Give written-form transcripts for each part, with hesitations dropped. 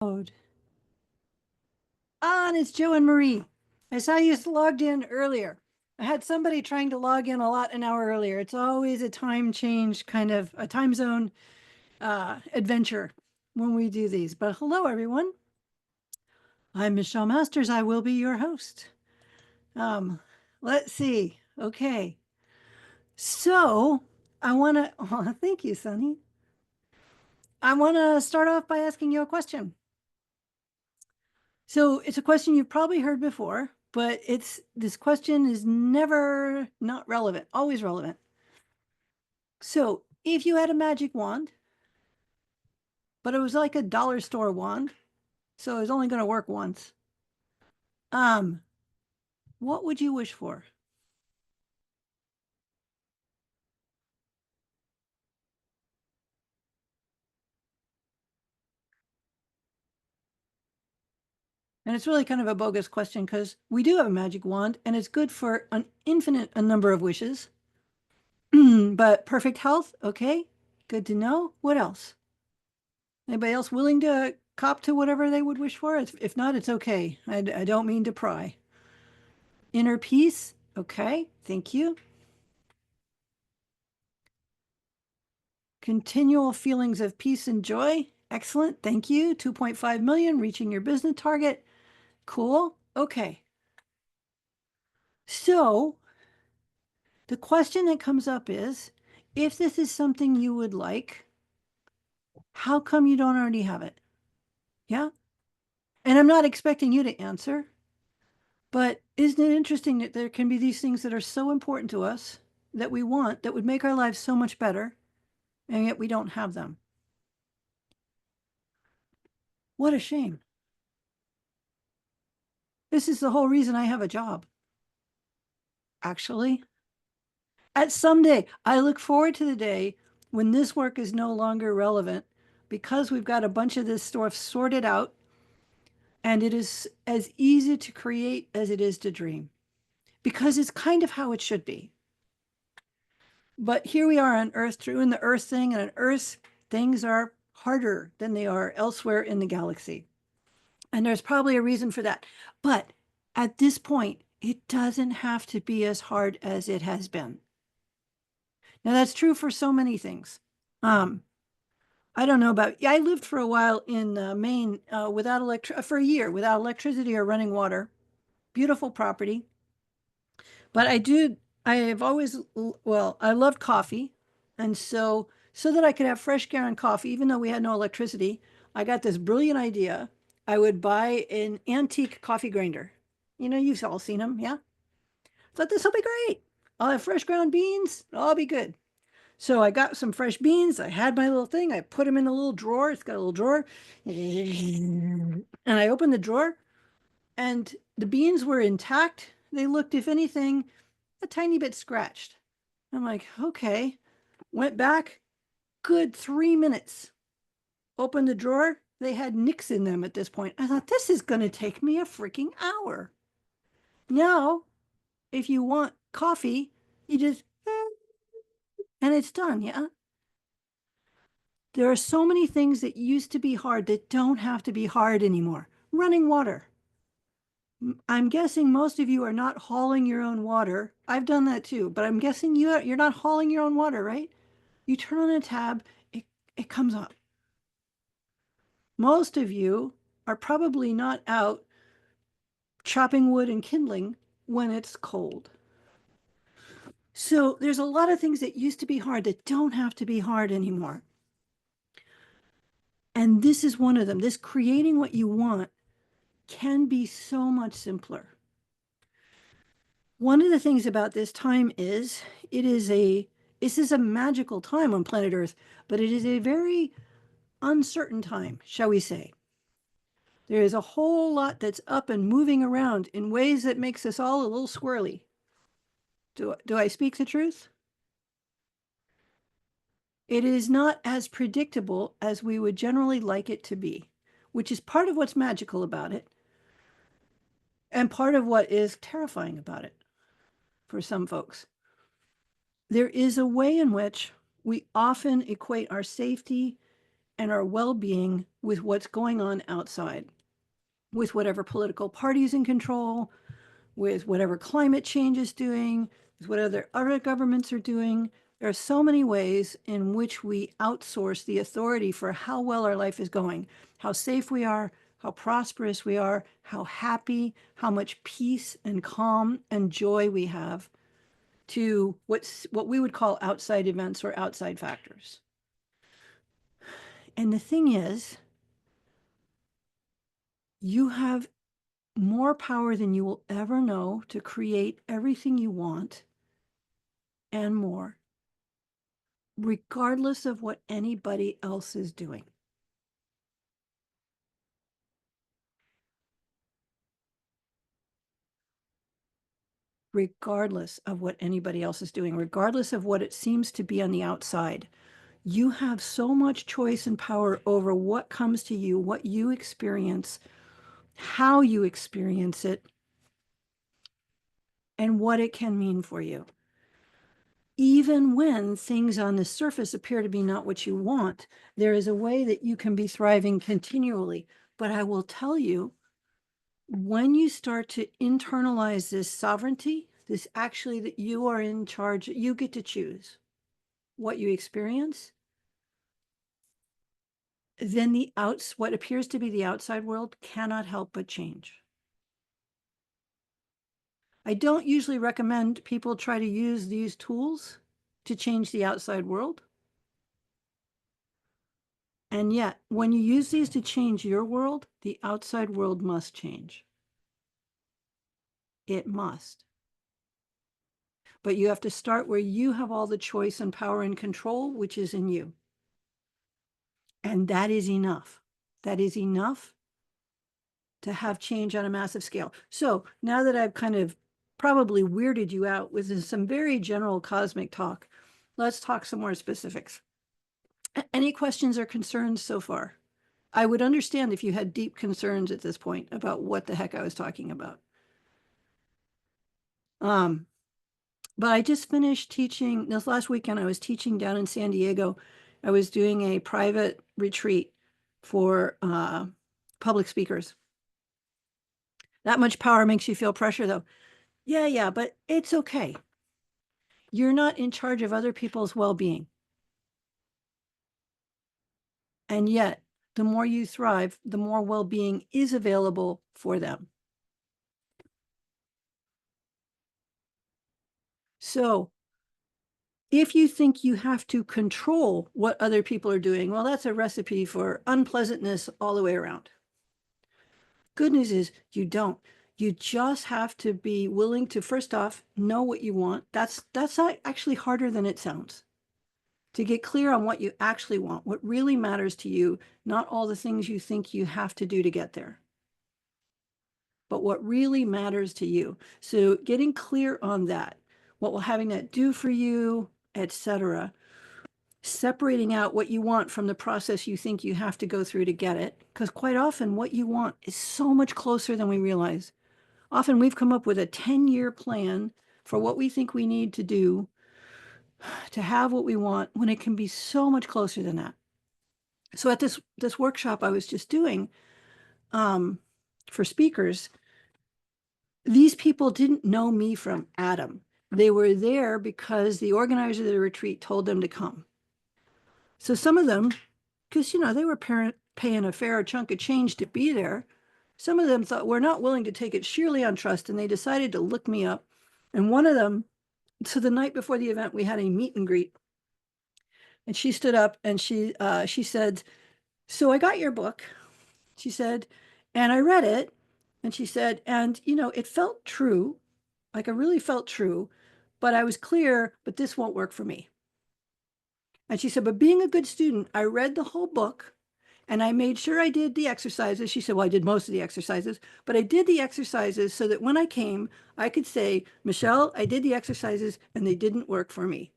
And it's Joe and Marie. I saw you logged in earlier. I had somebody trying to log in an hour earlier. It's always a time change, kind of a time zone adventure when we do these. But hello, everyone. I'm Michelle Masters. I will be your host. Um, let's see. Okay. So I want to, oh, thank you, Sunny. I want to start off by asking you a question. So it's a question you've probably heard before, but this question is never not relevant, always relevant. So if you had a magic wand, but it was like a dollar store wand, so it was only going to work once, um, what would you wish for? And it's really kind of a bogus question because we do have a magic wand and it's good for an infinite a number of wishes. But perfect health, okay, good to know. What else? Anybody else willing to cop to whatever they would wish for? If not, it's okay. I don't mean to pry. Inner peace, okay, thank you. Continual feelings of peace and joy, excellent, thank you. 2.5 million, reaching your business target, cool, okay. So the question that comes up is, if this is something you would like, how come you don't already have it? Yeah. And I'm not expecting you to answer, but isn't it interesting that there can be these things that are so important to us that we want that would make our lives so much better, and yet we don't have them? What a shame. This is the whole reason I have a job, actually. At someday, I look forward to the day when this work is no longer relevant because we've got a bunch of this stuff sorted out and it is as easy to create as it is to dream because it's kind of how it should be. But here we are on Earth doing the Earth thing, and on Earth, things are harder than they are elsewhere in the galaxy. And there's probably a reason for that. But at this point, it doesn't have to be as hard as it has been. Now, that's true for so many things. Um, I don't know about, yeah, I lived for a while in Maine without for a year without electricity or running water. Beautiful property. But I have always, well, I loved coffee. And so that I could have fresh ground coffee, even though we had no electricity, I got this brilliant idea. I would buy an antique coffee grinder. You know, you've all seen them, yeah? Thought this will be great. I'll have fresh ground beans. It'll all be good. So I got some fresh beans. I had my little thing. I put them in a little drawer. It's got a little drawer. And I opened the drawer and the beans were intact. They looked, if anything, a tiny bit scratched. I'm like, okay. Went back, good 3 minutes. Opened the drawer. They had nicks in them at this point. I thought, this is going to take me a freaking hour. Now, if you want coffee, you just, and it's done. Yeah. There are so many things that used to be hard that don't have to be hard anymore. Running water. I'm guessing most of you are not hauling your own water. I've done that too, but I'm guessing you're not hauling your own water, right? You turn on a tab, it comes up. Most of you are probably not out chopping wood and kindling when it's cold. So there's a lot of things that used to be hard that don't have to be hard anymore. And this is one of them. This creating what you want can be so much simpler. One of the things about this time is this is a magical time on planet Earth, but it is a very uncertain time, shall we say. There is a whole lot that's up and moving around in ways that makes us all a little squirrely. Do I speak the truth? It is not as predictable as we would generally like it to be, which is part of what's magical about it and part of what is terrifying about it for some folks. There is a way in which we often equate our safety and our well-being with what's going on outside, with whatever political party's in control, with whatever climate change is doing, with what other governments are doing. There are so many ways in which we outsource the authority for how well our life is going, how safe we are, how prosperous we are, how happy, how much peace and calm and joy we have, to what we would call outside events or outside factors. And the thing is, you have more power than you will ever know to create everything you want and more, regardless of what anybody else is doing. Regardless of what anybody else is doing, regardless of what it seems to be on the outside, you have so much choice and power over what comes to you, what you experience, how you experience it, and what it can mean for you. Even when things on the surface appear to be not what you want, there is a way that you can be thriving continually. But I will tell you, when you start to internalize this sovereignty, this actually that you are in charge, you get to choose what you experience, then what appears to be the outside world cannot help but change. I don't usually recommend people try to use these tools to change the outside world. And yet, when you use these to change your world, the outside world must change. It must. But you have to start where you have all the choice and power and control, which is in you. And that is enough. That is enough to have change on a massive scale. So now that I've kind of probably weirded you out with some very general cosmic talk, let's talk some more specifics. Any questions or concerns so far? I would understand if you had deep concerns at this point about what the heck I was talking about. But I just finished teaching this last weekend. I was teaching down in San Diego. I was doing a private retreat for public speakers. That much power makes you feel pressure, though. Yeah, but it's okay. You're not in charge of other people's well-being. And yet, the more you thrive, the more well-being is available for them. So if you think you have to control what other people are doing, well, that's a recipe for unpleasantness all the way around. Good news is you don't. You just have to be willing to, first off, know what you want. That's actually harder than it sounds. To get clear on what you actually want, what really matters to you, not all the things you think you have to do to get there, but what really matters to you. So getting clear on that, what will having that do for you, etc. Separating out what you want from the process you think you have to go through to get it, because quite often what you want is so much closer than we realize. Often we've come up with a 10-year plan for what we think we need to do to have what we want, when it can be so much closer than that. So at this workshop I was just doing for speakers, these people didn't know me from Adam. They were there because the organizer of the retreat told them to come. So some of them, because they were paying a fair chunk of change to be there, some of them thought we're not willing to take it sheerly on trust, and they decided to look me up. And one of them, so the night before the event, we had a meet and greet, and she stood up and she said, "So I got your book," she said, "and I read it," and she said, "and it felt true, like I really felt true, but I was clear, but this won't work for me." And she said, "But being a good student, I read the whole book and I made sure I did the exercises." She said, "Well, I did most of the exercises, but I did the exercises so that when I came, I could say, 'Michelle, I did the exercises and they didn't work for me.'"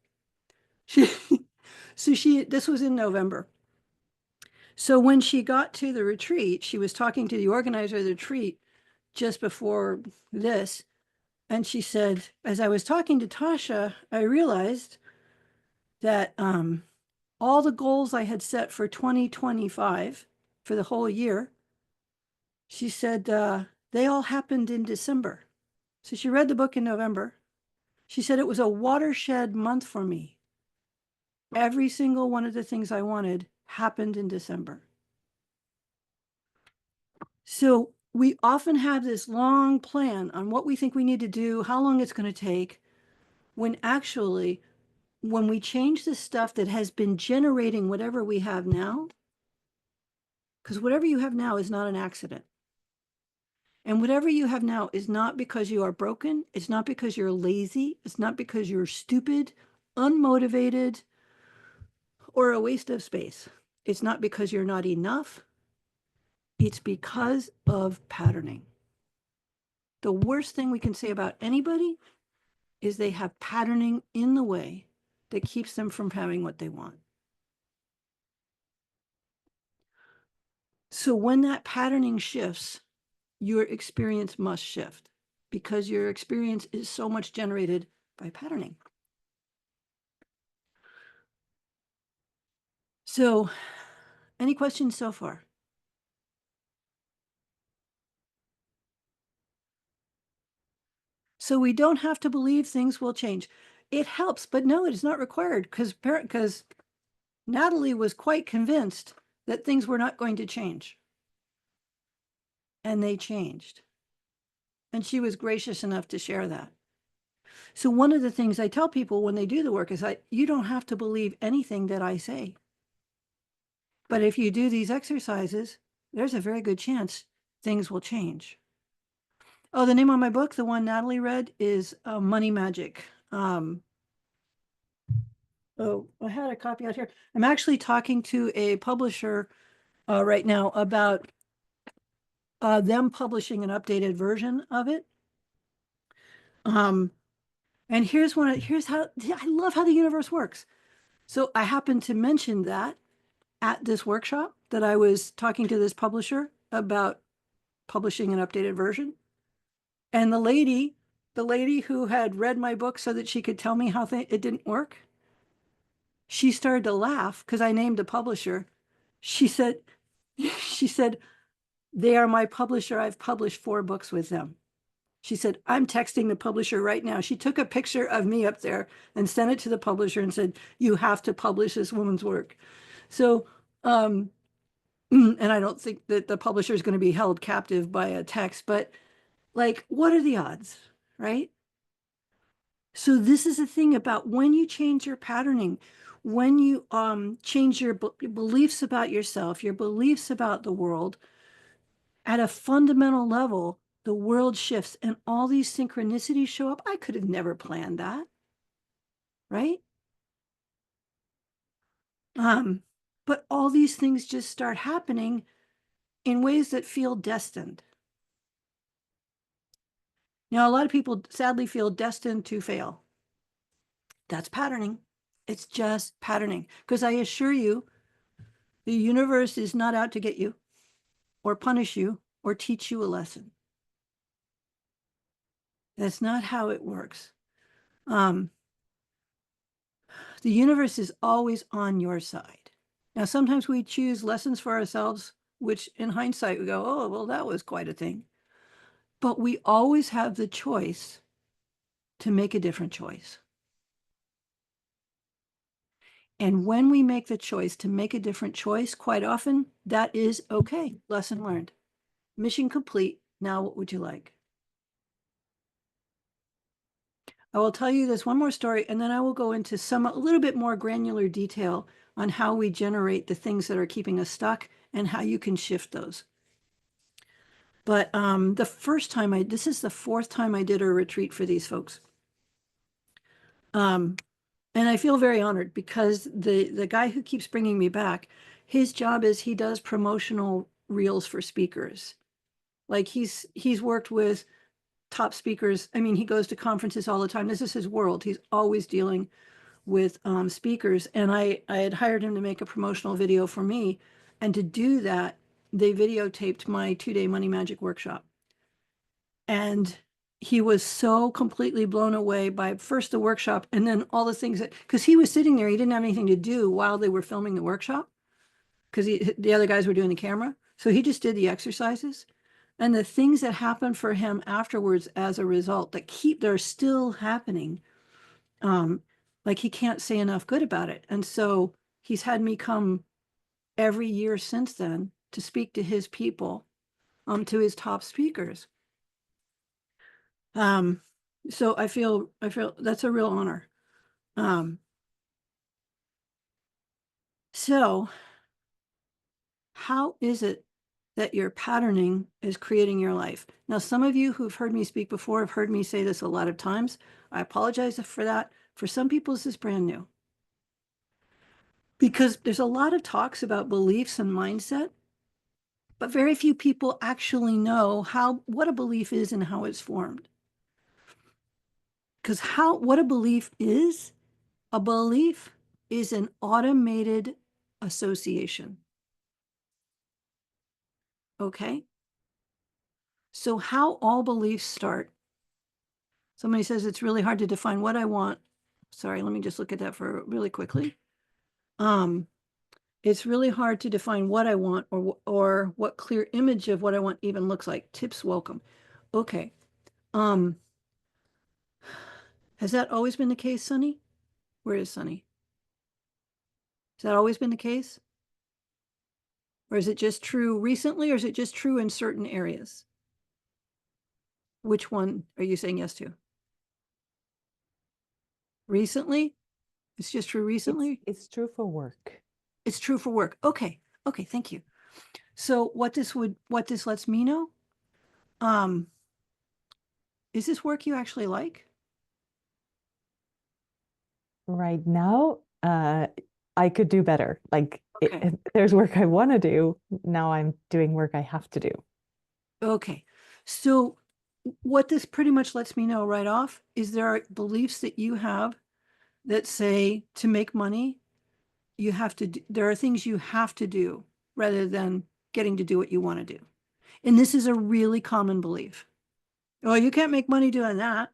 She, this was in November. So when she got to the retreat, she was talking to the organizer of the retreat just before this. And she said, "As I was talking to Tasha, I realized that all the goals I had set for 2025 for the whole year, she said, they all happened in December. So she read the book in November. She said it was a watershed month for me. Every single one of the things I wanted happened in December. So we often have this long plan on what we think we need to do, how long it's going to take, when actually, when we change the stuff that has been generating whatever we have now, because whatever you have now is not an accident. And whatever you have now is not because you are broken. It's not because you're lazy. It's not because you're stupid, unmotivated, or a waste of space. It's not because you're not enough. It's because of patterning. The worst thing we can say about anybody is they have patterning in the way that keeps them from having what they want. So when that patterning shifts, your experience must shift because your experience is so much generated by patterning. So, any questions so far? So we don't have to believe things will change. It helps, but no, it is not required because Natalie was quite convinced that things were not going to change. And they changed. And she was gracious enough to share that. So one of the things I tell people when they do the work is you don't have to believe anything that I say. But if you do these exercises, there's a very good chance things will change. Oh, the name of my book, the one Natalie read, is Money Magic. Oh, I had a copy out here. I'm actually talking to a publisher right now about them publishing an updated version of it. And here's how I love how the universe works. So I happened to mention that at this workshop that I was talking to this publisher about publishing an updated version. And the lady who had read my book so that she could tell me how it didn't work, she started to laugh because I named a publisher. She said, she said, they are my publisher. I've published 4 books with them. She said, I'm texting the publisher right now. She took a picture of me up there and sent it to the publisher and said, you have to publish this woman's work. So, and I don't think that the publisher is going to be held captive by a text, but like, what are the odds, right? So this is the thing about when you change your patterning, when you change your beliefs about yourself, your beliefs about the world, at a fundamental level, the world shifts and all these synchronicities show up. I could have never planned that, right? But all these things just start happening in ways that feel destined. Now, a lot of people sadly feel destined to fail. That's patterning. It's just patterning. Because I assure you, the universe is not out to get you or punish you or teach you a lesson. That's not how it works. The universe is always on your side. Now, sometimes we choose lessons for ourselves, which in hindsight we go, oh, well, that was quite a thing. But we always have the choice to make a different choice. And when we make the choice to make a different choice, quite often that is okay. Lesson learned. Mission complete. Now, what would you like? I will tell you this one more story, and then I will go into a little bit more granular detail on how we generate the things that are keeping us stuck and how you can shift those. But the first time this is the 4th time I did a retreat for these folks. And I feel very honored because the guy who keeps bringing me back, his job is he does promotional reels for speakers. Like he's worked with top speakers. I mean, he goes to conferences all the time. This is his world. He's always dealing with speakers. And I had hired him to make a promotional video for me. And to do that, they videotaped my 2-day money magic workshop. And he was so completely blown away by first the workshop and then all the things that, because he was sitting there, he didn't have anything to do while they were filming the workshop because the other guys were doing the camera. So he just did the exercises and the things that happened for him afterwards as a result they're still happening. Um, like he can't say enough good about it. And so he's had me come every year since then to speak to his people, to his top speakers. Um, so I feel that's a real honor. Um, so how is it that your patterning is creating your life? Now, some of you who've heard me speak before have heard me say this a lot of times. I apologize for that. For some people, this is brand new because there's a lot of talks about beliefs and mindset, but very few people actually know what a belief is and how it's formed. Because what a belief is an automated association. Okay. So how all beliefs start. Somebody says it's really hard to define what I want. Sorry, let me just look at that for really quickly. Um, it's really hard to define what I want or what clear image of what I want even looks like. Tips welcome. Okay. Um, has that always been the case, Sunny? Where is Sunny? Has that always been the case? Or is it just true recently, or is it just true in certain areas? Which one are you saying yes to? Recently? It's just true recently? It's true for work. It's true for work. Okay. Okay, thank you. So what this lets me know, um, is this work you actually like? Right now, I could do better. Like Okay. if there's work I want to do, now I'm doing work I have to do. Okay. So what this pretty much lets me know right off is there are beliefs that you have that say to make money, there are things you have to do rather than getting to do what you want to do. And this is a really common belief. Oh, you can't make money doing that.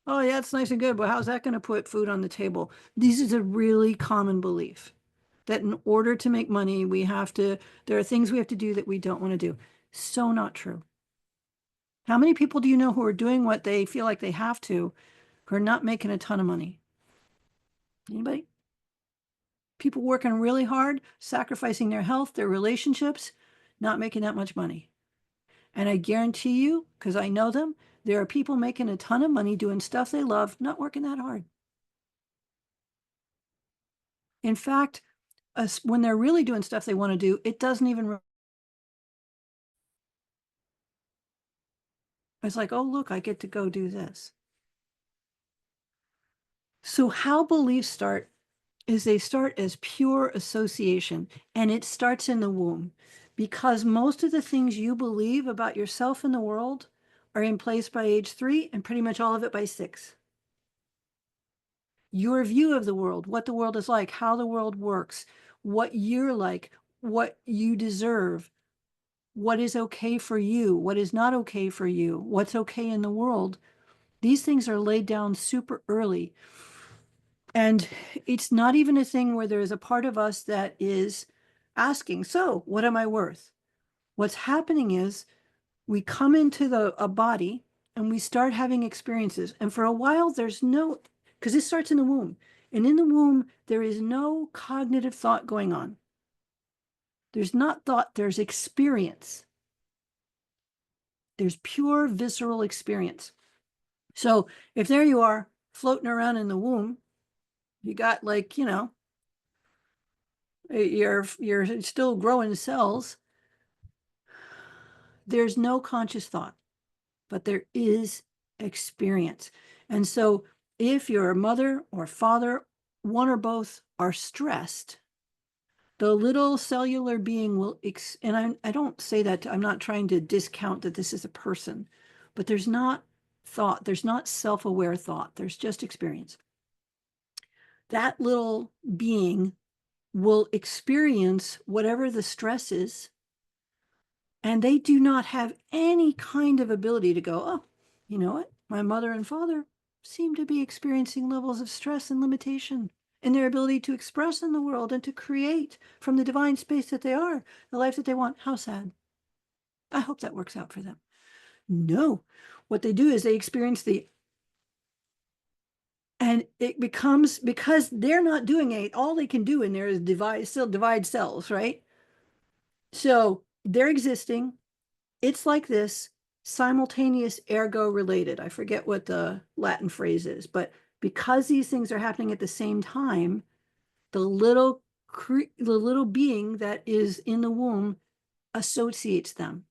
Oh, yeah, it's nice and good, but how's that going to put food on the table? This is a really common belief that in order to make money, there are things we have to do that we don't want to do. So not true. How many people do you know who are doing what they feel like they have to, who are not making a ton of money? Anybody? People working really hard, sacrificing their health, their relationships, not making that much money. And I guarantee you, because I know them, there are people making a ton of money doing stuff they love, not working that hard. In fact, when they're really doing stuff they want to do, it doesn't even. It's like, oh, look, I get to go do this. So, how beliefs start is they start as pure association, and it starts in the womb because most of the things you believe about yourself and the world are in place by age 3 and pretty much all of it by 6. Your view of the world, what the world is like, how the world works, what you're like, what you deserve, what is okay for you, what is not okay for you, what's okay in the world. These things are laid down super early. And it's not even a thing where there's a part of us that is asking, so what am I worth? What's happening is we come into a body and we start having experiences. And for a while, because this starts in the womb. And in the womb, there is no cognitive thought going on. There's not thought, there's experience. There's pure visceral experience. So if there you are floating around in the womb, you got like, you're still growing cells. There's no conscious thought, but there is experience. And so if your mother or father, one or both, are stressed, the little cellular being and I don't say that, I'm not trying to discount that this is a person, but there's not thought, there's not self-aware thought, there's just experience. That little being will experience whatever the stress is, and they do not have any kind of ability to go, oh, You know what? My mother and father seem to be experiencing levels of stress and limitation in their ability to express in the world and to create from the divine space that they are the life that they want. How sad. I hope that works out for them. No, what they do is they experience the, and it becomes because they're not doing it, all they can do in there is divide, still divide cells, right? So they're existing. It's like this simultaneous ergo related. I forget what the Latin phrase is, but because these things are happening at the same time, the little being that is in the womb associates them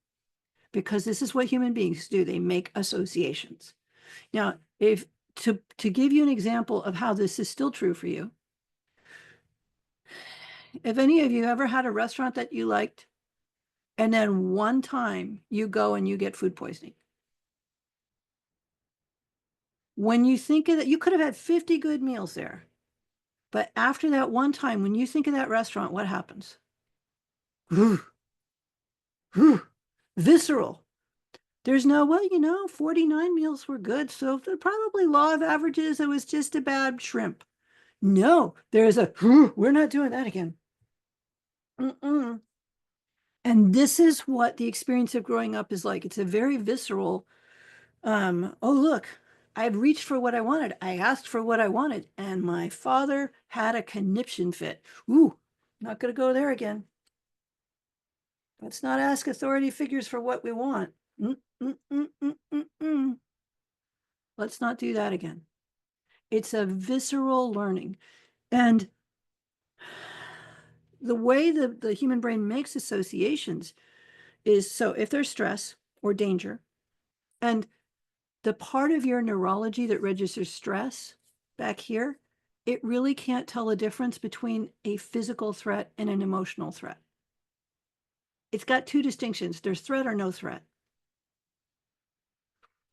because this is what human beings do. They make associations. Now, if to give you an example of how this is still true for you, if any of you ever had a restaurant that you liked, and then one time you go and you get food poisoning, when you think of that, you could have had 50 good meals there. But after that one time, when you think of that restaurant, what happens? Visceral. There's no, well, 49 meals were good. So probably law of averages, it was just a bad shrimp. No, there's a, we're not doing that again. Mm-mm. And this is what the experience of growing up is like. It's a very visceral, oh, look, I had reached for what I wanted. I asked for what I wanted, and my father had a conniption fit. Ooh, not going to go there again. Let's not ask authority figures for what we want. Mm, mm, mm, mm, mm, mm. Let's not do that again. It's a visceral learning. And the way the human brain makes associations is so if there's stress or danger, and the part of your neurology that registers stress back here, it really can't tell a difference between a physical threat and an emotional threat. It's got two distinctions: there's threat or no threat.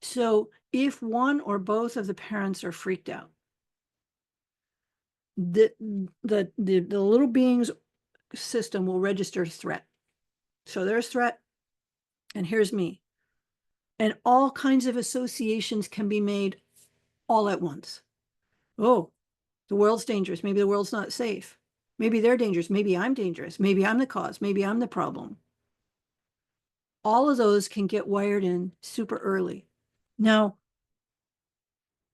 So if one or both of the parents are freaked out, the the little being's system will register threat. So there's threat, and here's me. And all kinds of associations can be made all at once. Oh, the world's dangerous. Maybe the world's not safe. Maybe they're dangerous. Maybe I'm dangerous. Maybe I'm the cause. Maybe I'm the problem. All of those can get wired in super early. Now,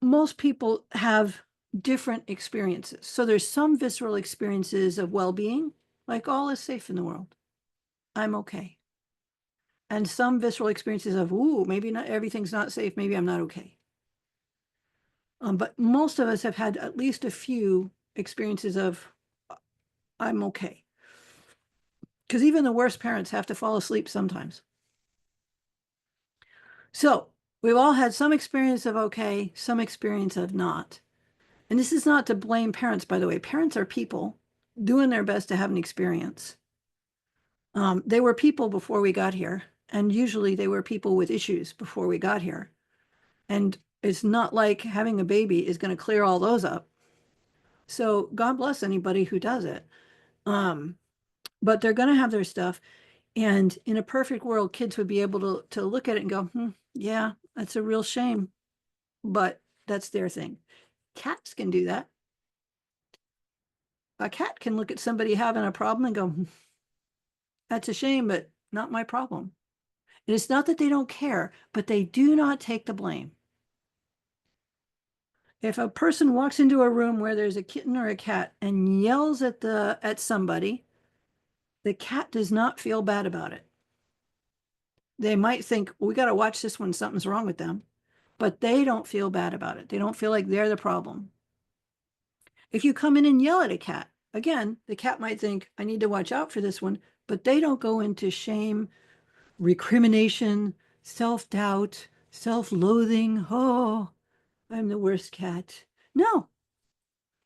most people have different experiences. So there's some visceral experiences of well-being, like all is safe in the world. I'm okay. And some visceral experiences of, ooh, maybe not everything's not safe. Maybe I'm not okay. But most of us have had at least a few experiences of, I'm okay. Because even the worst parents have to fall asleep sometimes. So we've all had some experience of okay, some experience of not. And this is not to blame parents, by the way. Parents are people doing their best to have an experience. They were people before we got here, and usually they were people with issues before we got here. And it's not like having a baby is going to clear all those up. So God bless anybody who does it. Um, but they're going to have their stuff. And in a perfect world, kids would be able to look at it and go, yeah, that's a real shame. But that's their thing. Cats can do that. A cat can look at somebody having a problem and go, that's a shame, but not my problem. And it's not that they don't care, but they do not take the blame. If a person walks into a room where there's a kitten or a cat and yells at somebody, the cat does not feel bad about it. They might think, well, we got to watch this when something's wrong with them, but they don't feel bad about it. They don't feel like they're the problem. If you come in and yell at a cat, again, the cat might think, I need to watch out for this one, but they don't go into shame, recrimination, self doubt, self loathing. Oh, I'm the worst cat. No,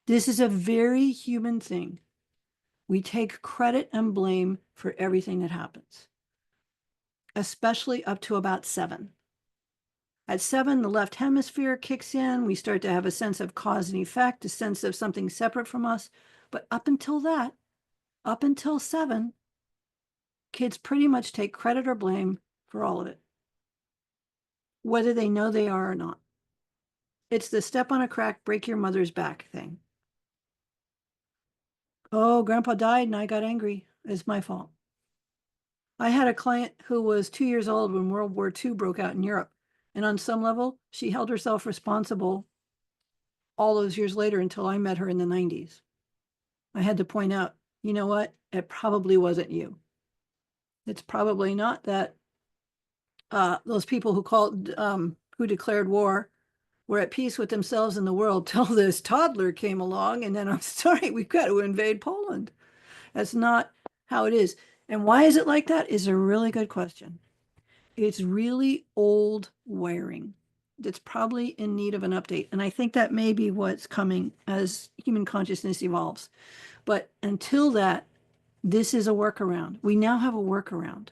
this is a very human thing. We take credit and blame for everything that happens, especially up to about 7. At 7, the left hemisphere kicks in. We start to have a sense of cause and effect, a sense of something separate from us. But up until that, up until 7, kids pretty much take credit or blame for all of it. whether they know they are or not. It's the step on a crack, break your mother's back thing. Oh, grandpa died and I got angry. It's my fault. I had a client who was 2 years old when World War II broke out in Europe. And on some level, she held herself responsible all those years later until I met her in the 90s. I had to point out, you know what? It probably wasn't you. It's probably not that those people who declared war were at peace with themselves and the world till this toddler came along. And then I'm sorry, we've got to invade Poland. That's not how it is. And why is it like that is a really good question. It's really old wiring that's probably in need of an update. And I think that may be what's coming as human consciousness evolves. But until that, this is a workaround. We now have a workaround.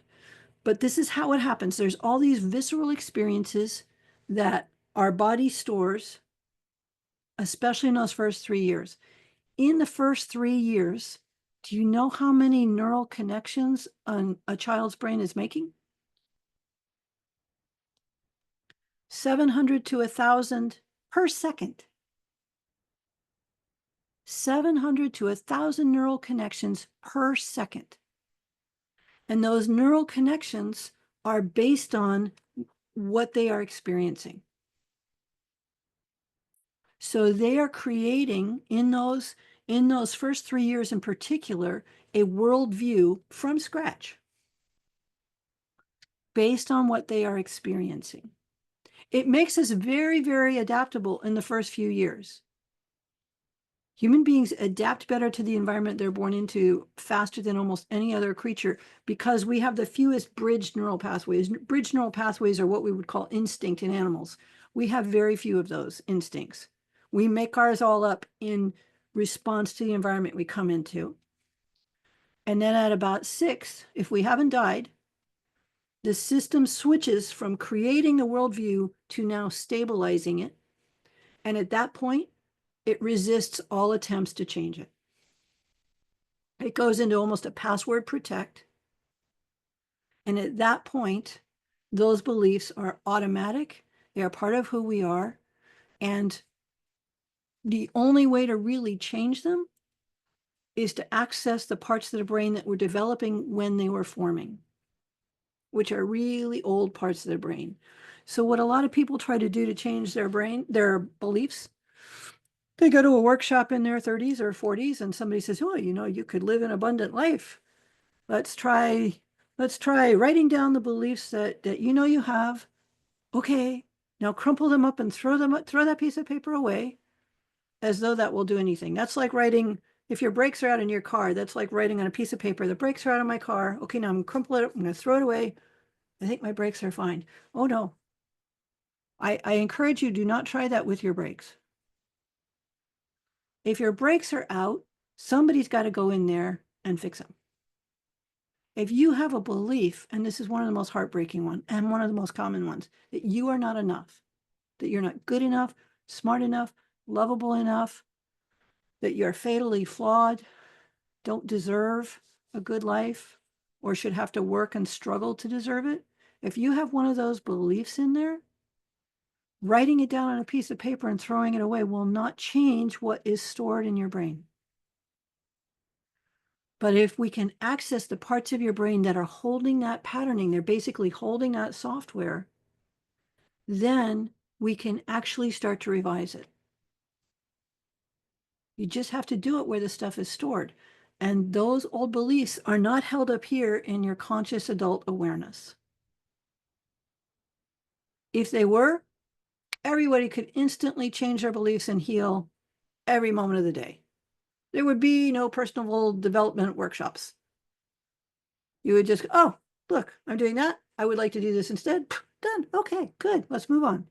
But this is how it happens. There's all these visceral experiences that our body stores, especially in those first 3 years. In the first 3 years, do you know how many neural connections a child's brain is making? 700 to 1,000 per second. 700 to 1,000 neural connections per second. And those neural connections are based on what they are experiencing. So they are creating in those first 3 years in particular, a worldview from scratch based on what they are experiencing. It makes us very, very adaptable in the first few years. Human beings adapt better to the environment they're born into faster than almost any other creature because we have the fewest bridged neural pathways. Bridged neural pathways are what we would call instinct in animals. We have very few of those instincts. We make ours all up in response to the environment we come into. And then at about 6, if we haven't died, the system switches from creating the worldview to now stabilizing it. And at that point, it resists all attempts to change it. It goes into almost a password protect. And at that point, those beliefs are automatic. They are part of who we are. And the only way to really change them is to access the parts of the brain that were developing when they were forming, which are really old parts of the brain. So what a lot of people try to do to change their brain, their beliefs, they go to a workshop in their 30s or 40s and somebody says, oh, you could live an abundant life. Let's try writing down the beliefs that you have. Okay, now crumple them up and throw that piece of paper away as though that will do anything. That's like writing, if your brakes are out in your car, that's like writing on a piece of paper, the brakes are out of my car. Okay, now I'm gonna crumple it up, I'm gonna throw it away. I think my brakes are fine. Oh no. I encourage you, do not try that with your brakes. If your brakes are out, somebody's got to go in there and fix them. If you have a belief, and this is one of the most heartbreaking ones and one of the most common ones, that you are not enough, that you're not good enough, smart enough, lovable enough, that you're fatally flawed, don't deserve a good life, or should have to work and struggle to deserve it. If you have one of those beliefs in there, writing it down on a piece of paper and throwing it away will not change what is stored in your brain. But if we can access the parts of your brain that are holding that patterning, they're basically holding that software, then we can actually start to revise it. You just have to do it where the stuff is stored. And those old beliefs are not held up here in your conscious adult awareness. If they were, everybody could instantly change their beliefs and heal every moment of the day. There would be no personal development workshops. You would just, oh, look, I'm doing that. I would like to do this instead. Done. Okay, good. Let's move on.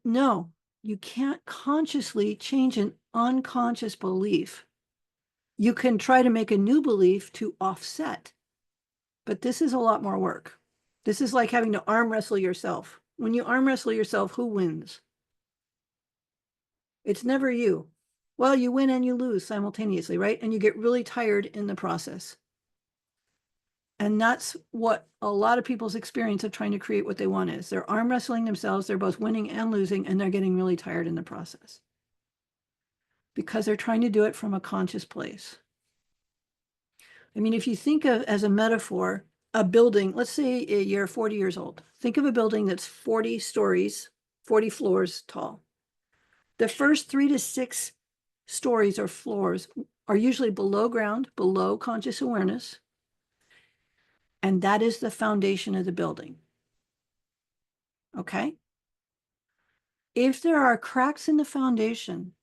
No, you can't consciously change an unconscious belief. You can try to make a new belief to offset, but this is a lot more work. This is like having to arm wrestle yourself. When you arm wrestle yourself, who wins? It's never you. Well, you win and you lose simultaneously, right? And you get really tired in the process. And that's what a lot of people's experience of trying to create what they want is. They're arm wrestling themselves. They're both winning and losing, and they're getting really tired in the process because they're trying to do it from a conscious place. I mean, if you think of as a metaphor, a building, let's say you're 40 years old. Think of a building that's 40 stories, 40 floors tall. The first 3 to 6 stories or floors are usually below ground, below conscious awareness. And that is the foundation of the building. Okay. If there are cracks in the foundation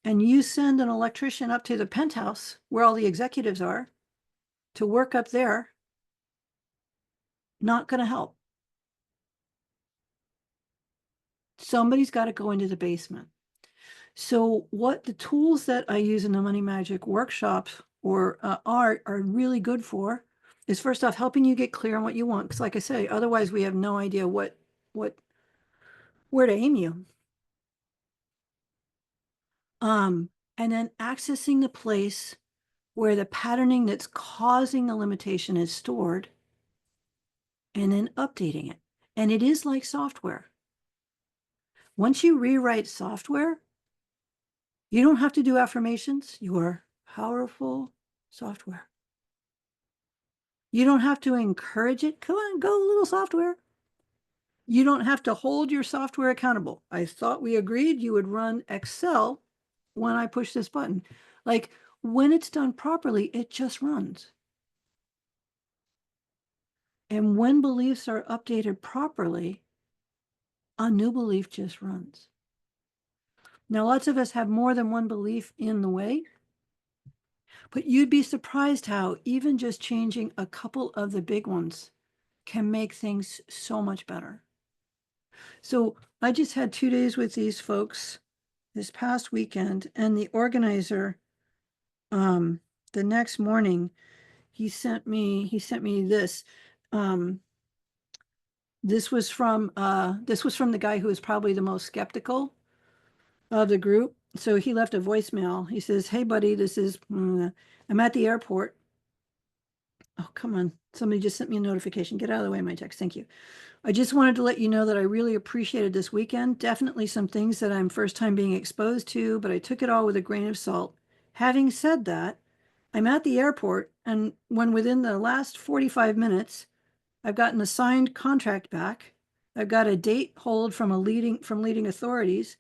and you send an electrician up to the penthouse where all the executives are to work up there, not going to help. Somebody's got to go into the basement. So what the tools that I use in the Money Magic workshops or are really good for is first off helping you get clear on what you want. Because like I say, otherwise we have no idea what where to aim you. And then accessing the place where the patterning that's causing the limitation is stored and then updating it. And it is like software. Once you rewrite software, you don't have to do affirmations. You are powerful software. You don't have to encourage it. Come on, go, little software. You don't have to hold your software accountable. I thought we agreed you would run Excel when I push this button. Like when it's done properly, it just runs. And when beliefs are updated properly, a new belief just runs. Now, lots of us have more than one belief in the way, but you'd be surprised how even just changing a couple of the big ones can make things so much better. So I just had 2 days with these folks this past weekend, and the organizer, the next morning, he sent me this. This was from the guy who was probably the most skeptical of the group. So he left a voicemail. He says, "Hey, buddy, I'm at the airport." Oh, come on. Somebody just sent me a notification. Get out of the way, my text. Thank you. I just wanted to let you know that I really appreciated this weekend. Definitely some things that I'm first time being exposed to, but I took it all with a grain of salt. Having said that, I'm at the airport, and when within the last 45 minutes, I've gotten a signed contract back. I've got a date hold from leading authorities.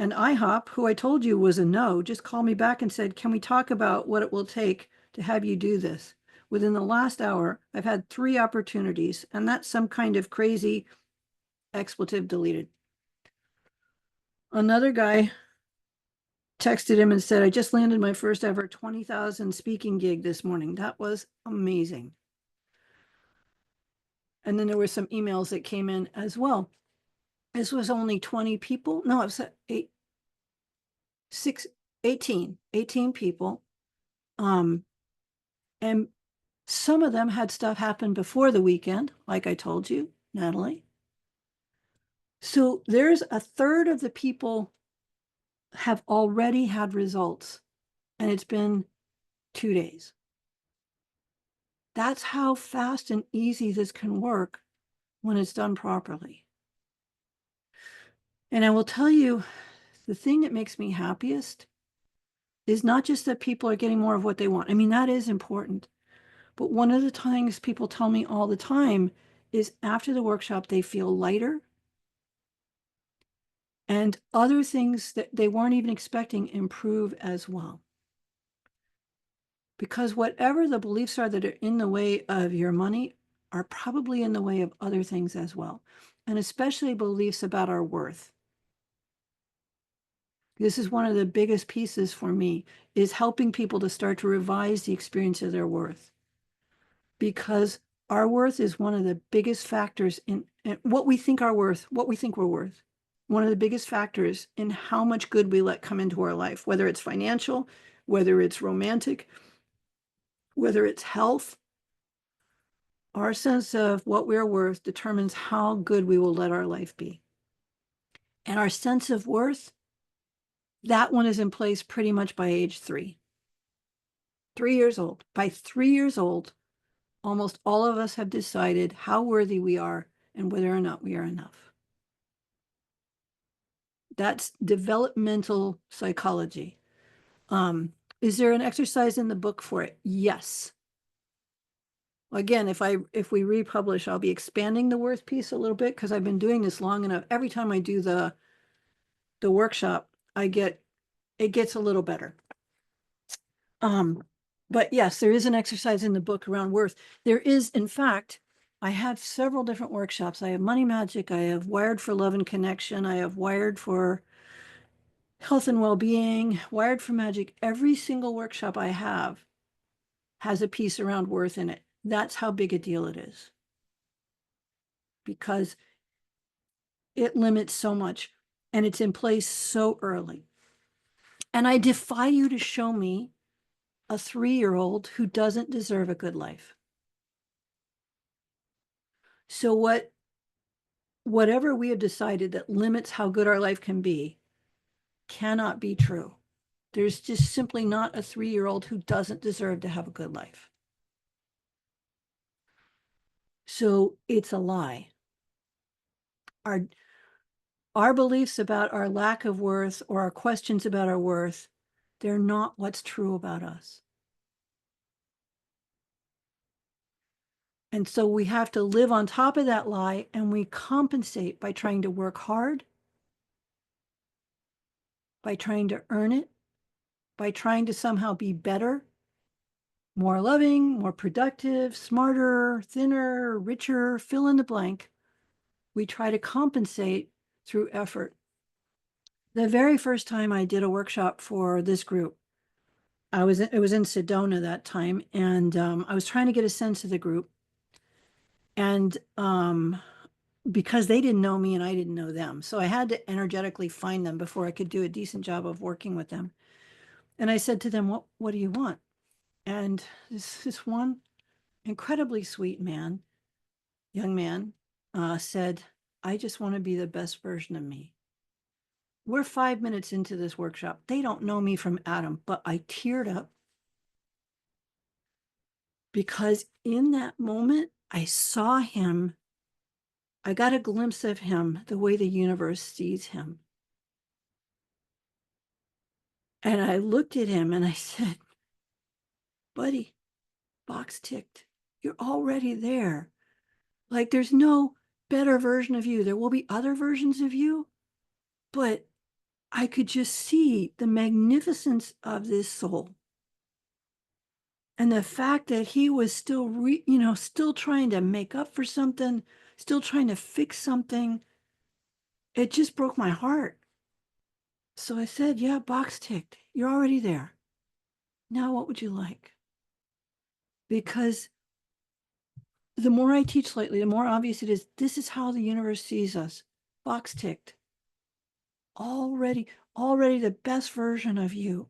And IHOP, who I told you was a no, just called me back and said, "Can we talk about what it will take to have you do this?" Within the last hour, I've had 3 opportunities, and that's some kind of crazy expletive deleted. Another guy texted him and said, "I just landed my first ever 20,000 speaking gig this morning. That was amazing." And then there were some emails that came in as well. This was only 20 people. No, it was 18 people. And some of them had stuff happen before the weekend, like I told you, Natalie. So there's a third of the people have already had results, and it's been 2 days. That's how fast and easy this can work when it's done properly. And I will tell you, the thing that makes me happiest is not just that people are getting more of what they want. I mean, that is important. But one of the things people tell me all the time is after the workshop, they feel lighter and other things that they weren't even expecting improve as well. Because whatever the beliefs are that are in the way of your money are probably in the way of other things as well. And especially beliefs about our worth. This is one of the biggest pieces for me, is helping people to start to revise the experience of their worth. Because our worth is one of the biggest factors in what we think what we think we're worth. One of the biggest factors in how much good we let come into our life, whether it's financial, whether it's romantic, whether it's health. Our sense of what we're worth determines how good we will let our life be. And our sense of worth, that one is in place pretty much by age 3. 3 years old. By 3 years old, almost all of us have decided how worthy we are and whether or not we are enough. That's developmental psychology. Um, is there an exercise in the book for it? Yes. Again, if we republish, I'll be expanding the worth piece a little bit because I've been doing this long enough. Every time I do the workshop, it gets a little better. Um, but yes, there is an exercise in the book around worth. There is, in fact, I have several different workshops. I have Money Magic, I have Wired for Love and Connection, I have Wired for Health and Well-being, Wired for Magic. Every single workshop I have has a piece around worth in it. That's how big a deal it is because it limits so much and it's in place so early. And I defy you to show me a 3-year-old who doesn't deserve a good life. So whatever we have decided that limits how good our life can be cannot be true. There's just simply not a 3-year-old who doesn't deserve to have a good life. So it's a lie. Our beliefs about our lack of worth or our questions about our worth, they're not what's true about us. And so we have to live on top of that lie, and we compensate by trying to work hard, by trying to earn it, by trying to somehow be better, more loving, more productive, smarter, thinner, richer, fill in the blank. We try to compensate through effort. The very first time I did a workshop for this group, it was in Sedona that time, and I was trying to get a sense of the group. And because they didn't know me and I didn't know them. So I had to energetically find them before I could do a decent job of working with them. And I said to them, what do you want? And this one incredibly sweet young man, said, I just want to be the best version of me. We're 5 minutes into this workshop. They don't know me from Adam, but I teared up because in that moment, I saw him. I got a glimpse of him the way the universe sees him. And I looked at him and I said, buddy, box ticked. You're already there. Like there's no better version of you. There will be other versions of you, but I could just see the magnificence of this soul. And the fact that he was still, still trying to make up for something, still trying to fix something, it just broke my heart. So I said, yeah, box ticked. You're already there. Now, what would you like? Because the more I teach lately, the more obvious it is this is how the universe sees us. Box ticked. Already the best version of you.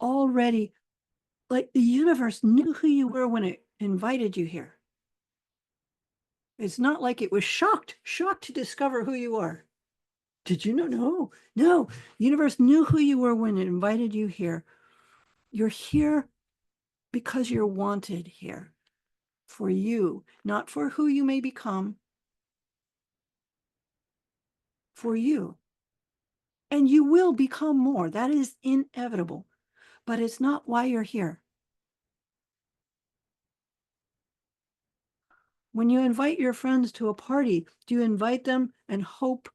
Already, like the universe knew who you were when it invited you here. It's not like it was shocked to discover who you are. Did you know? No. The universe knew who you were when it invited you here. You're here because you're wanted here for you, not for who you may become, for you. And you will become more. That is inevitable, but it's not why you're here. When you invite your friends to a party, do you invite them and hope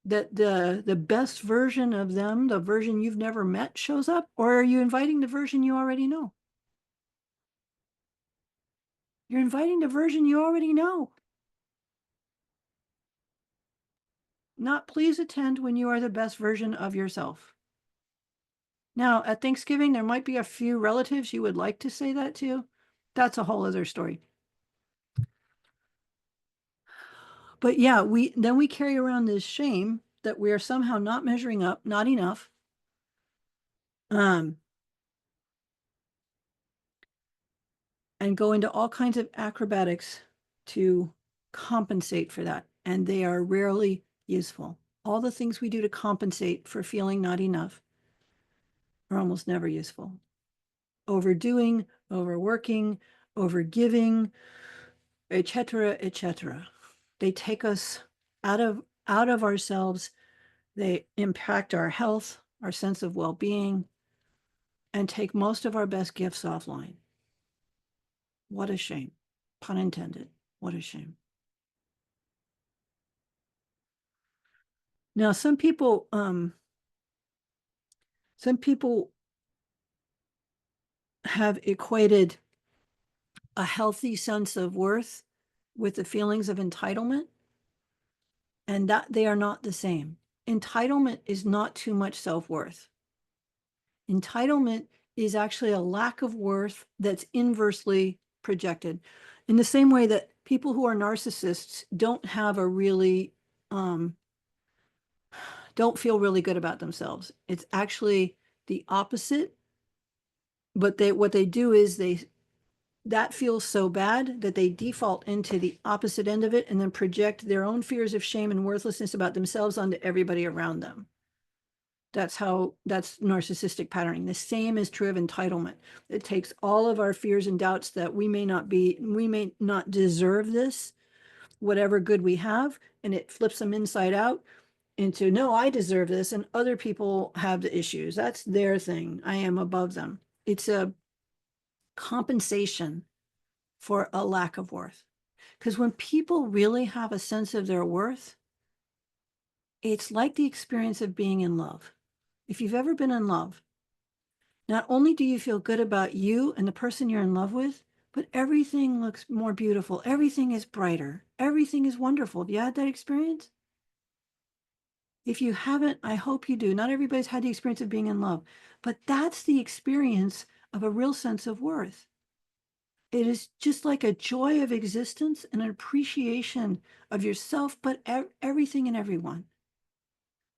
that the best version of them, the version you've never met, shows up? Or are you inviting the version you already know? You're inviting the version you already know. Not please attend when you are the best version of yourself. Now, at Thanksgiving, there might be a few relatives you would like to say that to. That's a whole other story. But yeah, we carry around this shame that we are somehow not measuring up, not enough. Um, and go into all kinds of acrobatics to compensate for that. And they are rarely useful. All the things we do to compensate for feeling not enough are almost never useful. Overdoing, overworking, overgiving, etc., etc. They take us out of ourselves. They impact our health, our sense of well-being, and take most of our best gifts offline. What a shame. Pun intended. What a shame. Now, some people have equated a healthy sense of worth with the feelings of entitlement, and that they are not the same. Entitlement is not too much self-worth. Entitlement is actually a lack of worth that's inversely projected. In the same way that people who are narcissists don't feel really good about themselves. It's actually the opposite. But what they do is that feels so bad that they default into the opposite end of it and then project their own fears of shame and worthlessness about themselves onto everybody around them. That's narcissistic patterning. The same is true of entitlement. It takes all of our fears and doubts that we may not deserve this, whatever good we have, and it flips them inside out into, no, I deserve this, and other people have the issues. That's their thing. I am above them. It's a compensation for a lack of worth. Because when people really have a sense of their worth, it's like the experience of being in love. If you've ever been in love, not only do you feel good about you and the person you're in love with, but everything looks more beautiful. Everything is brighter. Everything is wonderful. Have you had that experience? If you haven't, I hope you do. Not everybody's had the experience of being in love, but that's the experience of a real sense of worth. It is just like a joy of existence and an appreciation of yourself, but everything and everyone.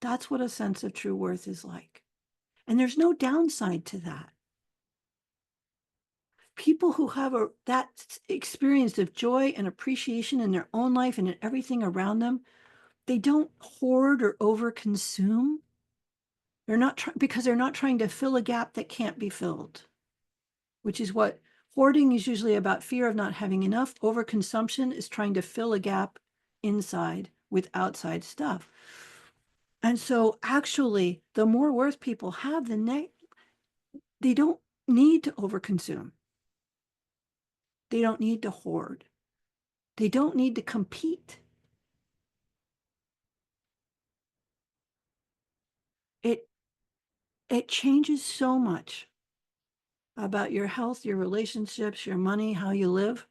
That's what a sense of true worth is like. And there's no downside to that. People who have that experience of joy and appreciation in their own life and in everything around them, they don't hoard or overconsume. Because they're not trying to fill a gap that can't be filled, which is what hoarding is usually about: fear of not having enough. Overconsumption is trying to fill a gap inside with outside stuff. And so actually, the more worth people have, they don't need to overconsume. They don't need to hoard. They don't need to compete. It it changes so much about your health, your relationships, your money, how you live.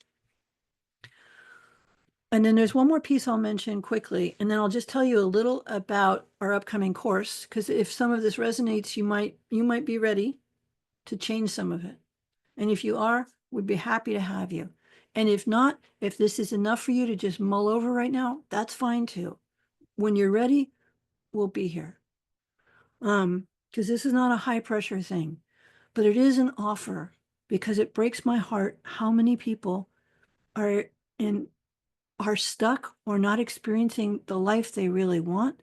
And then there's one more piece I'll mention quickly, and then I'll just tell you a little about our upcoming course, because if some of this resonates, you might be ready to change some of it. And if you are, we'd be happy to have you. And if not, if this is enough for you to just mull over right now, that's fine too. When you're ready, we'll be here. Because this is not a high pressure thing, but it is an offer, because it breaks my heart how many people are in are stuck or not experiencing the life they really want,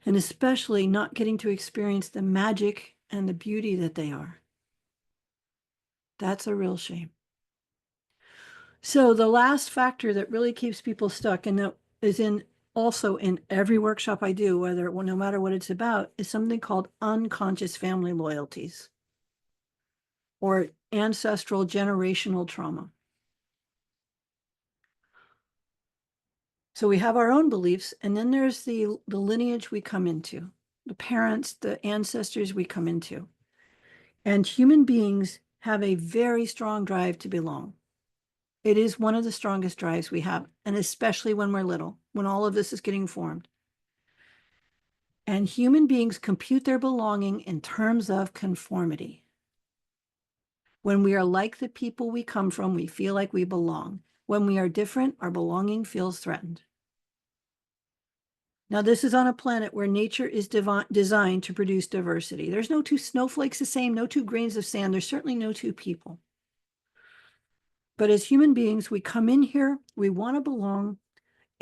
and especially not getting to experience the magic and the beauty that they are. That's a real shame. So the last factor that really keeps people stuck, and that is also in every workshop I do, no matter what it's about, is something called unconscious family loyalties or ancestral generational trauma. So we have our own beliefs, and then there's the lineage we come into, the parents, the ancestors we come into. And human beings have a very strong drive to belong. It is one of the strongest drives we have, and especially when we're little, when all of this is getting formed. And human beings compute their belonging in terms of conformity. When we are like the people we come from, we feel like we belong. When we are different, our belonging feels threatened. Now, this is on a planet where nature is designed to produce diversity. There's no two snowflakes the same, no two grains of sand. There's certainly no two people. But as human beings, we come in here, we want to belong,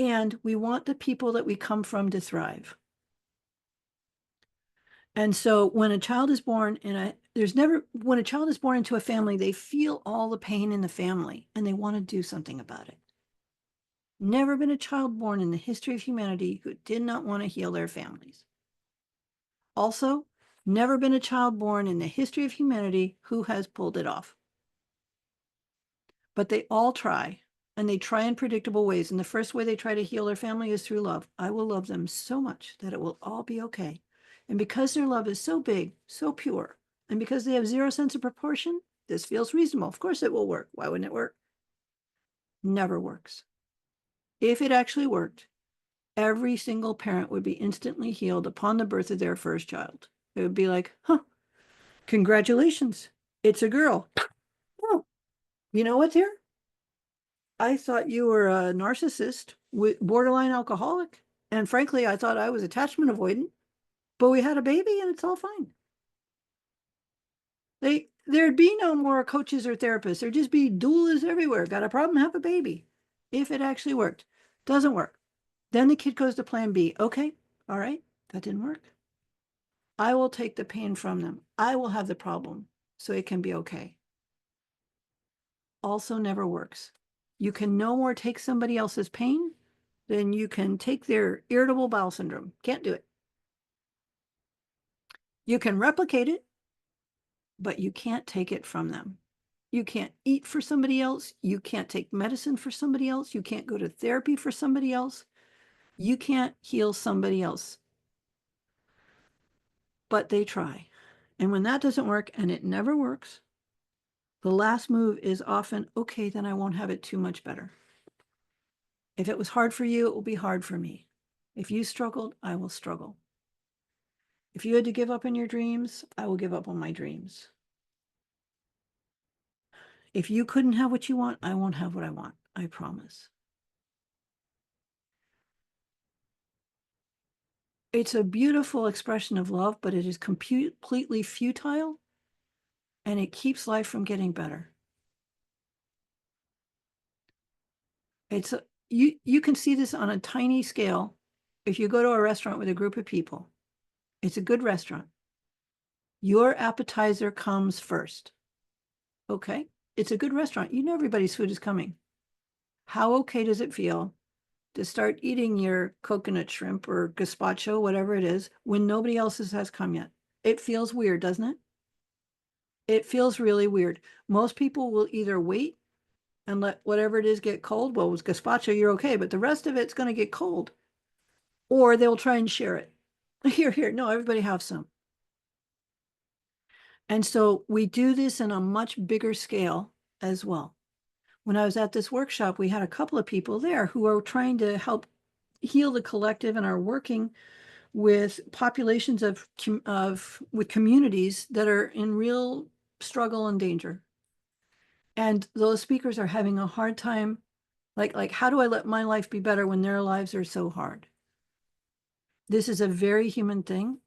and we want the people that we come from to thrive. And so when a child is born in There's never, when a child is born into a family, they feel all the pain in the family and they want to do something about it. Never been a child born in the history of humanity who did not want to heal their families. Also, never been a child born in the history of humanity who has pulled it off. But they all try, and they try in predictable ways. And the first way they try to heal their family is through love. I will love them so much that it will all be okay. And because their love is so big, so pure, and because they have zero sense of proportion, this feels reasonable. Of course it will work. Why wouldn't it work? Never works. If it actually worked, every single parent would be instantly healed upon the birth of their first child. It would be like, huh, congratulations, it's a girl. Oh, you know what's here? I thought you were a narcissist with borderline alcoholic. And frankly, I thought I was attachment avoidant, but we had a baby and it's all fine. There'd be no more coaches or therapists. There'd just be doulas everywhere. Got a problem, have a baby. If it actually worked. Doesn't work. Then the kid goes to plan B. Okay, all right, that didn't work. I will take the pain from them. I will have the problem so it can be okay. Also never works. You can no more take somebody else's pain than you can take their irritable bowel syndrome. Can't do it. You can replicate it, but you can't take it from them. You can't eat for somebody else. You can't take medicine for somebody else. You can't go to therapy for somebody else. You can't heal somebody else. But they try. And when that doesn't work, and it never works, the last move is often, okay, then I won't have it too much better. If it was hard for you, it will be hard for me. If you struggled, I will struggle. If you had to give up on your dreams, I will give up on my dreams. If you couldn't have what you want, I won't have what I want. I promise. It's a beautiful expression of love, but it is completely futile and it keeps life from getting better. You can see this on a tiny scale. If you go to a restaurant with a group of people, it's a good restaurant. Your appetizer comes first. Okay. It's a good restaurant. You know everybody's food is coming. How okay does it feel to start eating your coconut shrimp or gazpacho, whatever it is, when nobody else's has come yet? It feels weird, doesn't it? It feels really weird. Most people will either wait and let whatever it is get cold. Well, with gazpacho, you're okay, but the rest of it's going to get cold. Or they'll try and share it. Here. No, everybody have some. And so we do this in a much bigger scale as well. When I was at this workshop, we had a couple of people there who are trying to help heal the collective and are working with populations with communities that are in real struggle and danger. And those speakers are having a hard time, like how do I let my life be better when their lives are so hard? This is a very human thing,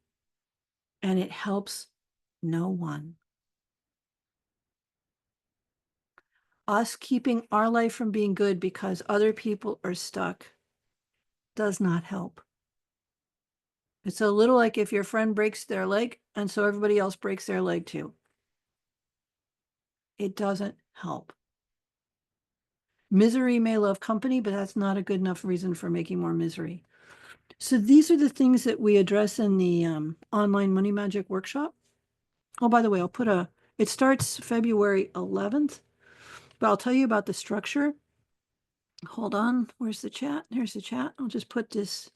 and it helps no one. Us keeping our life from being good because other people are stuck does not help. It's a little like if your friend breaks their leg and so everybody else breaks their leg too. It doesn't help. Misery may love company, but that's not a good enough reason for making more misery. So these are the things that we address in the online money magic workshop. Oh, by the way, it starts February 11th, but I'll tell you about the structure. Hold on. Where's the chat? There's the chat. I'll just put this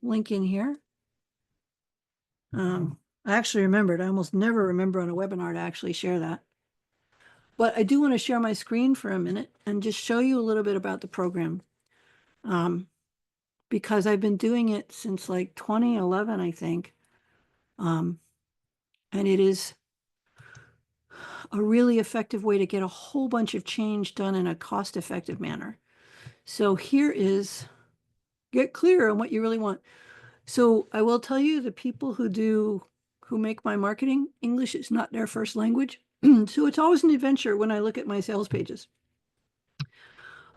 link in here. I actually remembered. I almost never remember on a webinar to actually share that. But I do want to share my screen for a minute and just show you a little bit about the program. Because I've been doing it since like 2011, I think. And it is a really effective way to get a whole bunch of change done in a cost-effective manner. So here is, get clear on what you really want. So I will tell you, the people who make my marketing, English is not their first language. So it's always an adventure when I look at my sales pages.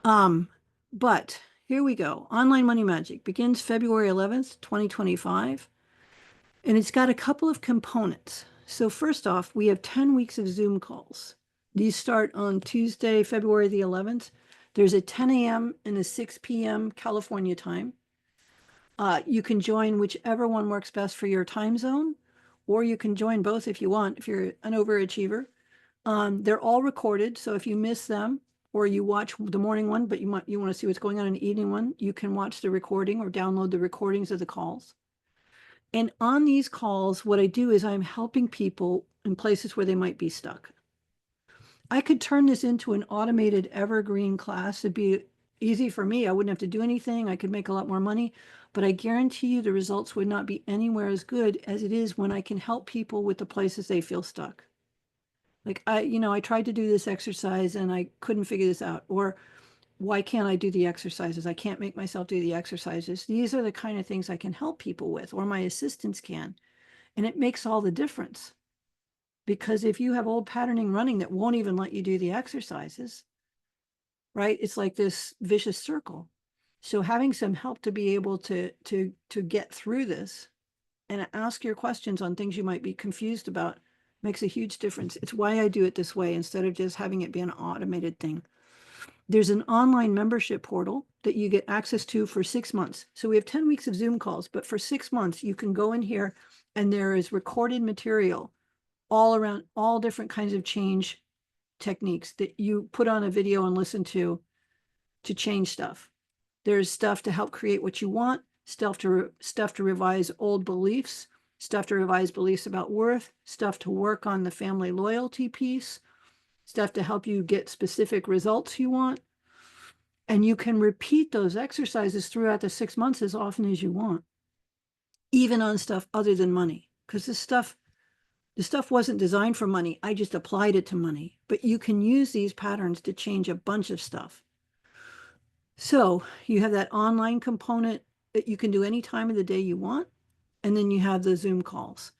But here we go. Online Money Magic begins February 11th, 2025. And it's got a couple of components. So first off, we have 10 weeks of Zoom calls. These start on Tuesday, February the 11th. There's a 10 a.m. and a 6 p.m. California time. You can join whichever one works best for your time zone, or you can join both if you want, if you're an overachiever. They're all recorded, so if you miss them or you watch the morning one, but you want to see what's going on in the evening one, you can watch the recording or download the recordings of the calls. And on these calls, what I do is I'm helping people in places where they might be stuck. I could turn this into an automated evergreen class. It'd be easy for me. I wouldn't have to do anything. I could make a lot more money, but I guarantee you the results would not be anywhere as good as it is when I can help people with the places they feel stuck. Like I tried to do this exercise and I couldn't figure this out. Or why can't I do the exercises? I can't make myself do the exercises. These are the kind of things I can help people with, or my assistants can. And it makes all the difference. Because if you have old patterning running that won't even let you do the exercises, right? It's like this vicious circle. So having some help to be able to get through this and ask your questions on things you might be confused about makes a huge difference. It's why I do it this way instead of just having it be an automated thing. There's an online membership portal that you get access to for 6 months. So we have 10 weeks of Zoom calls, but for 6 months, you can go in here and there is recorded material all around all different kinds of change techniques that you put on a video and listen to change stuff. There's stuff to help create what you want, stuff to revise old beliefs, stuff to revise beliefs about worth, stuff to work on the family loyalty piece, stuff to help you get specific results you want. And you can repeat those exercises throughout the 6 months as often as you want, even on stuff other than money. Because the stuff wasn't designed for money. I just applied it to money. But you can use these patterns to change a bunch of stuff. So you have that online component that you can do any time of the day you want. And then you have the Zoom calls.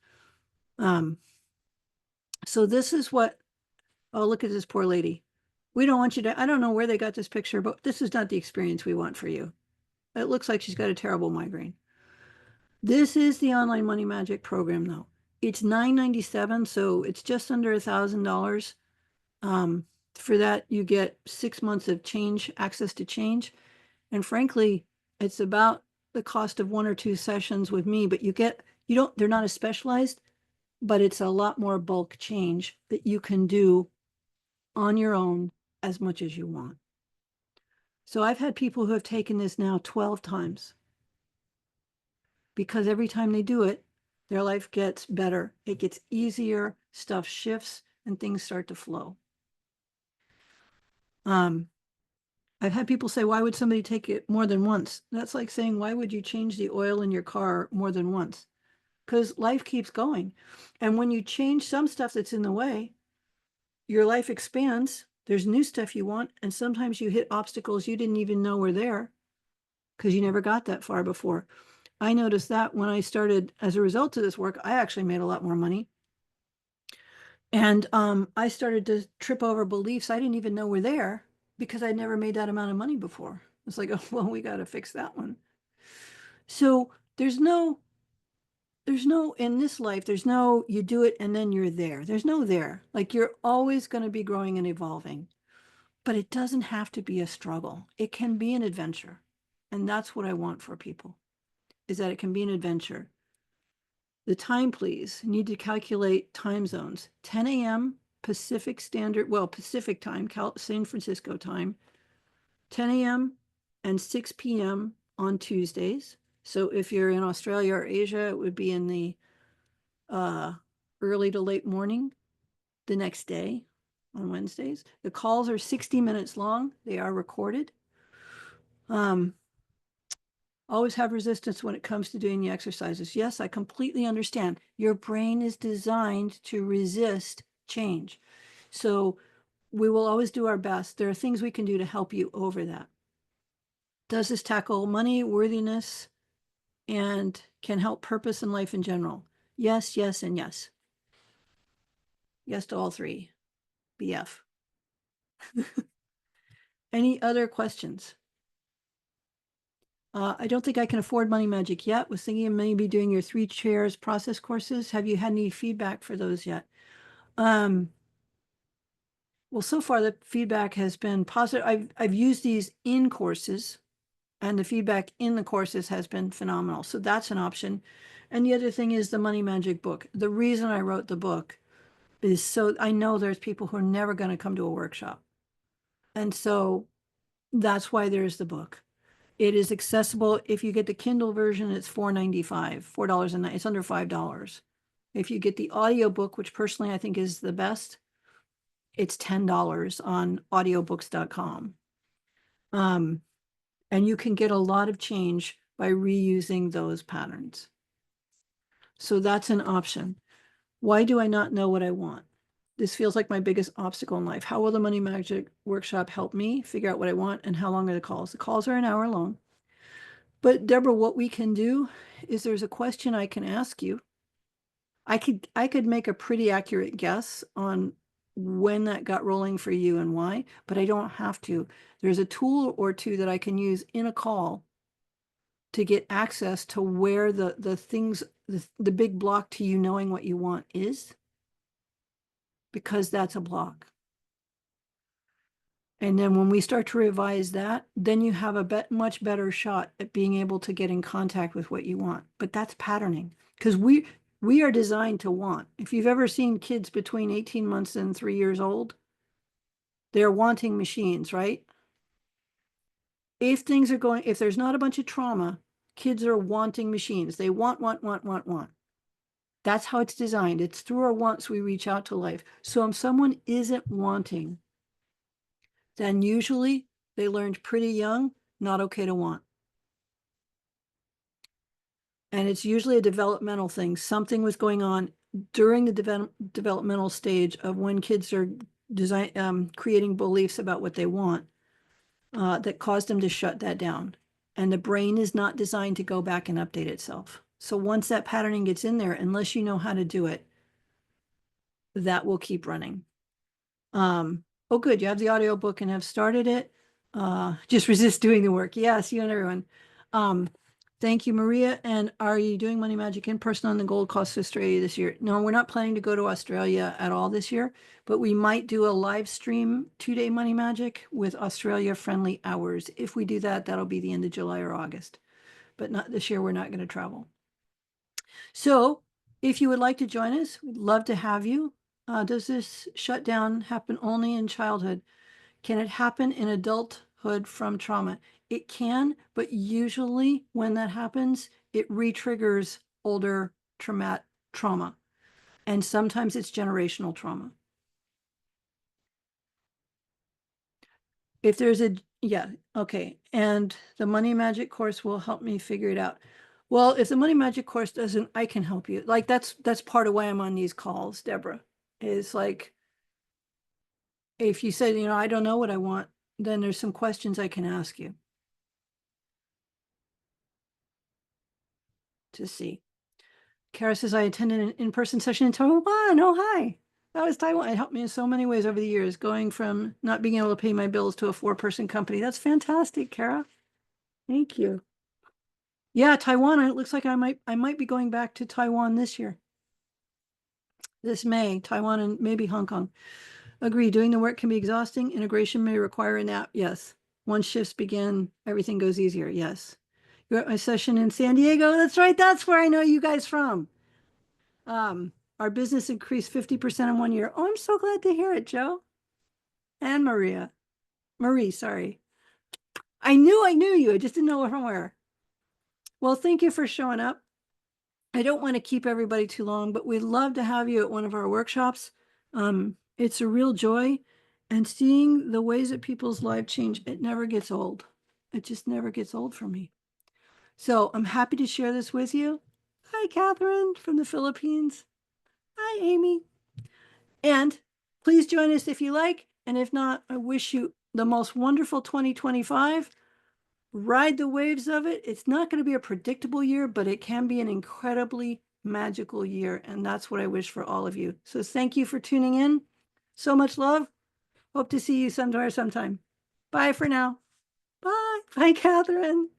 Um, so this is what, oh, look at this poor lady. We don't want you to, I don't know where they got this picture, but this is not the experience we want for you. It looks like she's got a terrible migraine. This is the online money magic program though. It's $9.97, so it's just under $1,000. For that, you get 6 months of change, access to change. And frankly, it's about the cost of one or two sessions with me, but they're not as specialized, but it's a lot more bulk change that you can do on your own as much as you want. So I've had people who have taken this now 12 times because every time they do it, their life gets better. It gets easier, stuff shifts, and things start to flow. I've had people say, why would somebody take it more than once? That's like saying, why would you change the oil in your car more than once? Because life keeps going. And when you change some stuff that's in the way, your life expands. There's new stuff you want. And sometimes you hit obstacles you didn't even know were there because you never got that far before. I noticed that when I started, as a result of this work, I actually made a lot more money. And I started to trip over beliefs I didn't even know were there because I'd never made that amount of money before. It's like, oh, well, we got to fix that one. So in this life, there's no, you do it and then you're there. There's no there. Like you're always going to be growing and evolving, but it doesn't have to be a struggle. It can be an adventure. And that's what I want for people, is that it can be an adventure. The time, please. You need to calculate time zones. 10 a.m. Pacific Standard, well, Pacific time, San Francisco time, 10 a.m. and 6 p.m. on Tuesdays. So if you're in Australia or Asia, it would be in the uh, early to late morning the next day on Wednesdays. The calls are 60 minutes long. They are recorded. Um, Always have resistance when it comes to doing the exercises. Yes, I completely understand. Your brain is designed to resist change. So we will always do our best. There are things we can do to help you over that. Does this tackle money, worthiness, and can help purpose in life in general? Yes, yes, and yes. Yes to all three. BF. Any other questions? I don't think I can afford Money Magic yet. Was thinking of maybe doing your 3 chairs process courses. Have you had any feedback for those yet? Um, well, so far the feedback has been positive. I've used these in courses, and the feedback in the courses has been phenomenal. So that's an option. And the other thing is the Money Magic book. The reason I wrote the book is so I know there's people who are never going to come to a workshop. And so that's why there's the book. It is accessible. If you get the Kindle version, it's $4.95, $4 a night. It's under $5. If you get the audiobook, which personally I think is the best, it's $10 on audiobooks.com. And you can get a lot of change by reusing those patterns. So that's an option. Why do I not know what I want? This feels like my biggest obstacle in life. How will the Money Magic workshop help me figure out what I want, and how long are the calls? The calls are an hour long. But Deborah, what we can do is there's a question I can ask you. I could make a pretty accurate guess on when that got rolling for you and why, but I don't have to. There's a tool or two that I can use in a call to get access to where the things, the big block to you knowing what you want is, because that's a block. And then when we start to revise that, then you have a much better shot at being able to get in contact with what you want. But that's patterning, because we are designed to want. If you've ever seen kids between 18 months and 3 years old, they're wanting machines, right? If things are going, if there's not a bunch of trauma, kids are wanting machines. They want, want, want, want, want. That's how it's designed. It's through our wants we reach out to life. So if someone isn't wanting, then usually they learned pretty young, not okay to want. And it's usually a developmental thing. Something was going on during the developmental stage of when kids are creating beliefs about what they want, that caused them to shut that down. And the brain is not designed to go back and update itself. So once that patterning gets in there, unless you know how to do it, that will keep running. Oh, good. You have the audiobook and have started it. Just resist doing the work. Yes, you and everyone. Um, thank you, Maria. And are you doing Money Magic in person on the Gold Coast to Australia this year? No, we're not planning to go to Australia at all this year, but we might do a live stream 2-day Money Magic with Australia friendly hours. If we do that, that'll be the end of July or August. But not this year, we're not going to travel. So if you would like to join us, we'd love to have you. Does this shutdown happen only in childhood? Can it happen in adulthood from trauma? It can, but usually when that happens, it re-triggers older trauma. And sometimes it's generational trauma. If there's yeah, okay. And the Money Magic course will help me figure it out. Well, if the Money Magic course doesn't, I can help you. Like that's part of why I'm on these calls, Deborah. Is like, if you said, I don't know what I want, then there's some questions I can ask you to see. Kara says, I attended an in-person session in Taiwan. Oh, hi. That was Taiwan. It helped me in so many ways over the years, going from not being able to pay my bills to a 4-person company. That's fantastic, Kara. Thank you. Yeah, Taiwan. It looks like I might be going back to Taiwan this year. This May, Taiwan and maybe Hong Kong. Agree. Doing the work can be exhausting. Integration may require a nap. Yes. Once shifts begin, everything goes easier. Yes. You're at my session in San Diego. That's right. That's where I know you guys from. Our business increased 50% in 1 year. Oh, I'm so glad to hear it, Joe. And Marie, sorry. I knew you. I just didn't know from where. Well, thank you for showing up. I don't want to keep everybody too long, but we'd love to have you at one of our workshops. It's a real joy, and seeing the ways that people's lives change, it never gets old. It just never gets old for me. So I'm happy to share this with you. Hi, Catherine from the Philippines. Hi, Amy. And please join us if you like. And if not, I wish you the most wonderful 2025. Ride the waves of it. It's not going to be a predictable year, but it can be an incredibly magical year. And that's what I wish for all of you. So thank you for tuning in. So much love. Hope to see you somewhere sometime. Bye for now. Bye. Bye, Catherine.